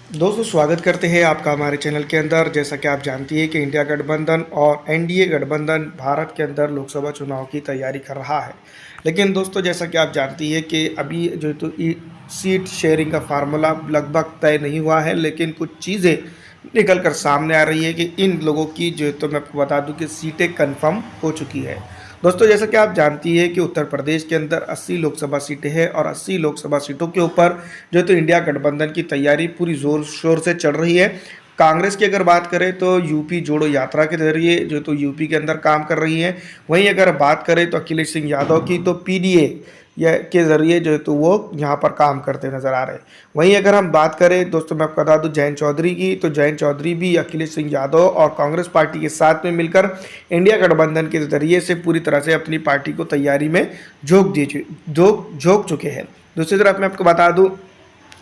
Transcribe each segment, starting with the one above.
दोस्तों स्वागत करते हैं आपका हमारे चैनल के अंदर। जैसा कि आप जानती हैं कि इंडिया गठबंधन और एनडीए गठबंधन भारत के अंदर लोकसभा चुनाव की तैयारी कर रहा है। लेकिन दोस्तों जैसा कि आप जानती हैं कि अभी जो तो सीट शेयरिंग का फार्मूला लगभग तय नहीं हुआ है, लेकिन कुछ चीज़ें निकल कर सामने आ रही है कि इन लोगों की जो तो मैं आपको बता दूं कि सीटें कन्फर्म हो चुकी है। दोस्तों जैसा कि आप जानती है कि उत्तर प्रदेश के अंदर 80 लोकसभा सीटें हैं और 80 लोकसभा सीटों के ऊपर जो तो इंडिया गठबंधन की तैयारी पूरी जोर शोर से चल रही है। कांग्रेस की अगर बात करें तो यूपी जोड़ो यात्रा के जरिए जो तो यूपी के अंदर काम कर रही है। वहीं अगर बात करें तो अखिलेश सिंह यादव की तो पीडीए या के ज़रिए जो है तो वो यहाँ पर काम करते नज़र आ रहे हैं। वहीं अगर हम बात करें दोस्तों मैं आपको बता दूं जयंत चौधरी की, तो जयंत चौधरी भी अखिलेश सिंह यादव और कांग्रेस पार्टी के साथ में मिलकर इंडिया गठबंधन के ज़रिए से पूरी तरह से अपनी पार्टी को तैयारी में झोंक चुके हैं। दूसरी तरफ मैं आपको बता दूँ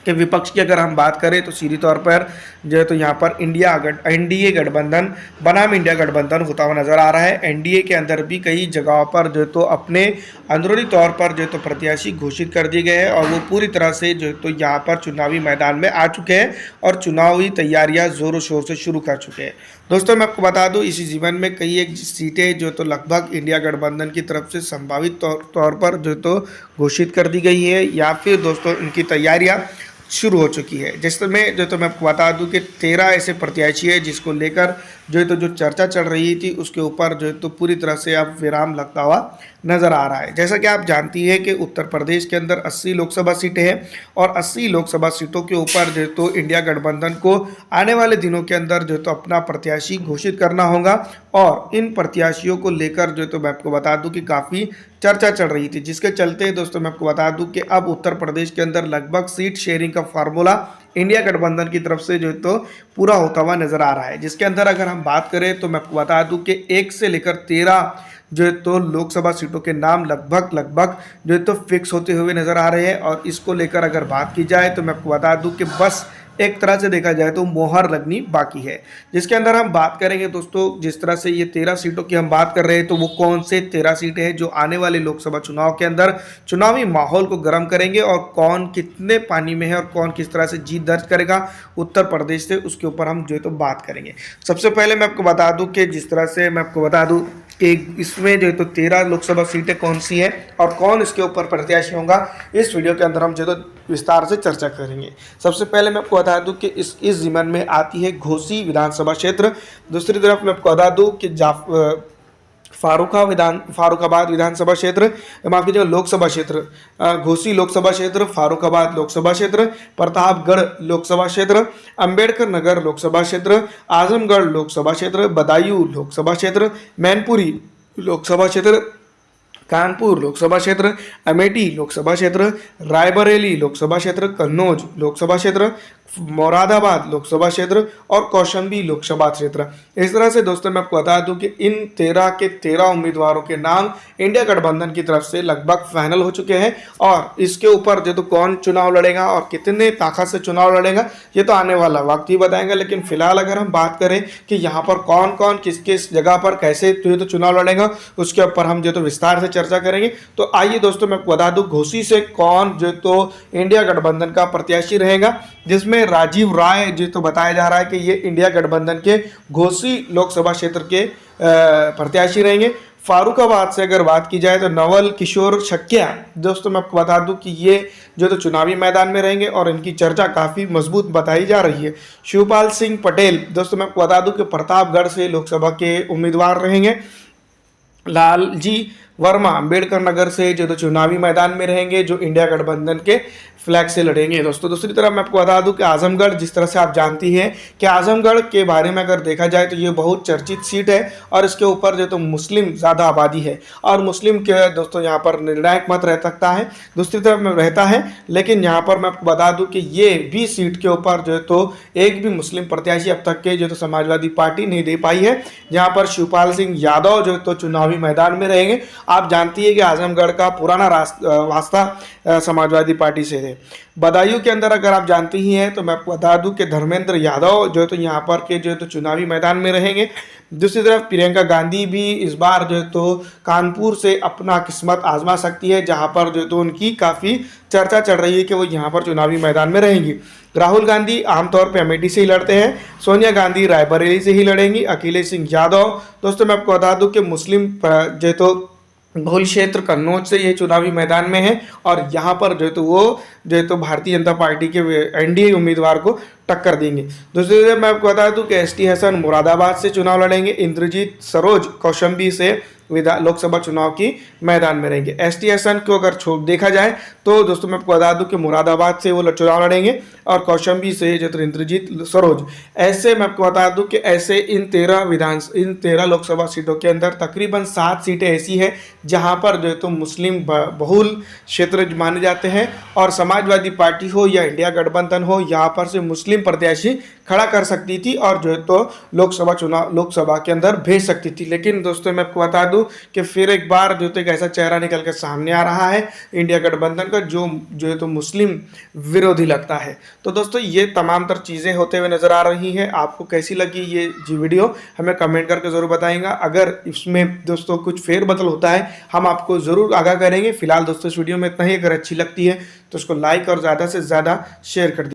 कि विपक्ष की अगर हम बात करें तो सीधी तौर पर जो है तो यहाँ पर एनडीए गठबंधन बनाम इंडिया गठबंधन होता हुआ नजर आ रहा है। एनडीए के अंदर भी कई जगहों पर जो है तो अपने अंदरूनी तौर पर जो है तो प्रत्याशी घोषित कर दिए गए हैं और वो पूरी तरह से जो है तो यहाँ पर चुनावी मैदान में आ चुके हैं और चुनावी तैयारियां जोरों शोर से शुरू कर चुके हैं। दोस्तों मैं आपको बता दूं इसी जीवन में कई एक सीटें जो तो लगभग इंडिया गठबंधन की तरफ से संभावित तौर पर जो तो घोषित कर दी गई है या फिर दोस्तों इनकी तैयारियां शुरू हो चुकी है। जिसमें जो तो मैं आपको बता दूं कि 13 ऐसे प्रत्याशी है जिसको लेकर जो है तो जो चर्चा चल रही थी उसके ऊपर जो है तो पूरी तरह से अब विराम लगता हुआ नजर आ रहा है। जैसा कि आप जानती है कि उत्तर प्रदेश के अंदर 80 लोकसभा सीटें हैं और 80 लोकसभा सीटों के ऊपर जो तो इंडिया गठबंधन को आने वाले दिनों के अंदर जो तो अपना प्रत्याशी घोषित करना होगा और इन प्रत्याशियों को लेकर जो तो मैं आपको बता दूं कि काफ़ी चर्चा चल रही थी, जिसके चलते दोस्तों मैं आपको बता दूं कि अब उत्तर प्रदेश के अंदर लगभग सीट शेयरिंग का फार्मूला इंडिया गठबंधन की तरफ से जो है तो पूरा होता हुआ नजर आ रहा है। जिसके अंदर अगर हम बात करें तो मैं आपको बता दूं कि 1 से लेकर 13 जो है तो लोकसभा सीटों के नाम लगभग जो है तो फिक्स होते हुए नजर आ रहे हैं और इसको लेकर अगर बात की जाए तो मैं आपको बता दूं कि बस एक तरह से देखा जाए तो मोहर लगनी बाकी है। जिसके अंदर हम बात करेंगे दोस्तों जिस तरह से ये 13 सीटों की हम बात कर रहे हैं तो वो कौन से 13 सीटें हैं जो आने वाले लोकसभा चुनाव के अंदर चुनावी माहौल को गर्म करेंगे और कौन कितने पानी में है और कौन किस तरह से जीत दर्ज करेगा उत्तर प्रदेश से, उसके ऊपर हम जो है तो बात करेंगे। सबसे पहले मैं आपको बता दूं कि जिस तरह से मैं आपको बता दूं कि इसमें जो है तो 13 लोकसभा सीटें कौन सी हैं और कौन इसके ऊपर प्रत्याशी होगा, इस वीडियो के अंदर हम जो है तो विस्तार से चर्चा करेंगे। सबसे पहले मैं आपको बता दूं कि इस जिमन में आती है घोसी विधानसभा क्षेत्र। दूसरी तरफ मैं आपको बता दूं कि फारुखाबाद विधानसभा क्षेत्र, माफ कीजिएगा लोकसभा क्षेत्र, घोसी लोकसभा क्षेत्र, फारुखाबाद लोकसभा क्षेत्र, प्रतापगढ़ लोकसभा क्षेत्र, अंबेडकर नगर लोकसभा क्षेत्र, आजमगढ़ लोकसभा क्षेत्र, बदायूं लोकसभा क्षेत्र, मैनपुरी लोकसभा क्षेत्र, कानपुर लोकसभा क्षेत्र, अमेठी लोकसभा क्षेत्र, रायबरेली लोकसभा क्षेत्र, कन्नौज लोकसभा क्षेत्र, मोरादाबाद लोकसभा क्षेत्र और कौशाम्बी लोकसभा क्षेत्र। इस तरह से दोस्तों मैं आपको बता दूं कि इन 13 के 13 उम्मीदवारों के नाम इंडिया गठबंधन की तरफ से लगभग फाइनल हो चुके हैं और इसके ऊपर जो तो कौन चुनाव लड़ेगा और कितने ताकत से चुनाव लड़ेगा ये तो आने वाला वक्त ही बताएंगे। लेकिन फिलहाल अगर हम बात करें कि यहाँ पर कौन कौन किस किस जगह पर कैसे जो तो चुनाव लड़ेगा उसके ऊपर हम जो तो विस्तार से चर्चा करेंगे। तो आइए दोस्तों मैं आपको बता दूं घोसी से कौन जो तो इंडिया गठबंधन का प्रत्याशी रहेगा, जिसमें राजीव राय जो तो बताया जा रहा है कि ये इंडिया गठबंधन के घोसी लोकसभा क्षेत्र के प्रत्याशी रहेंगे। फारुखाबाद से अगर बात की जाए तो नवल किशोर शक्या दोस्तों मैं आपको बता दूं कि ये जो तो चुनावी मैदान में रहेंगे और इनकी चर्चा काफ़ी मजबूत बताई जा रही है। शिवपाल सिंह पटेल दोस्तों मैं आपको बता दूं कि प्रतापगढ़ से लोकसभा के उम्मीदवार रहेंगे। लालजी वर्मा अंबेडकर नगर से जो तो चुनावी मैदान में रहेंगे, जो इंडिया गठबंधन के फ्लैग से लड़ेंगे दोस्तों। दूसरी तरफ मैं आपको बता दूं कि आजमगढ़, जिस तरह से आप जानती हैं कि आजमगढ़ के बारे में अगर देखा जाए तो ये बहुत चर्चित सीट है और इसके ऊपर जो तो मुस्लिम ज़्यादा आबादी है और मुस्लिम के दोस्तों यहाँ पर निर्णायक मत रह सकता है, दूसरी तरफ में रहता है। लेकिन यहाँ पर मैं आपको बता दूँ कि ये भी सीट के ऊपर जो है तो एक भी मुस्लिम प्रत्याशी अब तक के जो तो समाजवादी पार्टी नहीं दे पाई है, जहाँ पर शिवपाल सिंह यादव जो तो चुनावी मैदान में रहेंगे। आप जानती है कि आजमगढ़ का पुराना वास्ता समाजवादी पार्टी से है। बदायूं के अंदर अगर आप जानती ही हैं तो मैं आपको बता दूं कि धर्मेंद्र यादव जो है तो यहाँ पर के जो है तो चुनावी मैदान में रहेंगे। दूसरी तरफ प्रियंका गांधी भी इस बार जो है तो कानपुर से अपना किस्मत आजमा सकती है, जहाँ पर जो है तो उनकी काफ़ी चर्चा चल रही है कि वो यहाँ पर चुनावी मैदान में रहेंगी। राहुल गांधी आमतौर पर अमेठी से ही लड़ते हैं, सोनिया गांधी रायबरेली से ही लड़ेंगी। अखिलेश सिंह यादव दोस्तों मैं आपको बता दूं कि मुस्लिम जो है तो बहुल क्षेत्र कन्नौज से ये चुनावी मैदान में है और यहाँ पर जो है तो वो जो है तो भारतीय जनता पार्टी के एनडीए उम्मीदवार को टक्कर देंगे। दूसरी तरफ मैं आपको बता दूं कि एसटी हसन मुरादाबाद से चुनाव लड़ेंगे। इंद्रजीत सरोज कौशंबी से लोकसभा चुनाव की मैदान में रहेंगे। एसटी हसन को अगर देखा जाए तो दोस्तों मैं आपको बता दूं कि मुरादाबाद से वो चुनाव लड़ेंगे और कौशंबी से जो इंद्रजीत सरोज। ऐसे मैं आपको बता दूं कि ऐसे इन 13 लोकसभा सीटों के अंदर तकरीबन 7 सीटें ऐसी है जहां पर जो है तो मुस्लिम बहुल क्षेत्र माने जाते हैं और समाजवादी पार्टी हो या इंडिया गठबंधन हो यहाँ पर से मुस्लिम प्रत्याशी खड़ा कर सकती थी और जो है तो लोकसभा के अंदर भेज सकती थी। लेकिन दोस्तों मैं आपको बता दूं कि फिर एक बार जो तो एक ऐसा चेहरा निकल कर सामने आ रहा है इंडिया गठबंधन का जो है तो मुस्लिम विरोधी लगता है। तो दोस्तों ये तमाम तर चीज़ें होते हुए नजर आ रही हैं। आपको कैसी लगी ये जी वीडियो हमें कमेंट करके ज़रूर बताएंगा। अगर इसमें दोस्तों कुछ फेरबदल होता है हम आपको ज़रूर आगाह करेंगे। फिलहाल दोस्तों इस वीडियो में इतना ही। अगर अच्छी लगती है तो उसको लाइक और ज़्यादा से ज़्यादा शेयर कर दीजिए।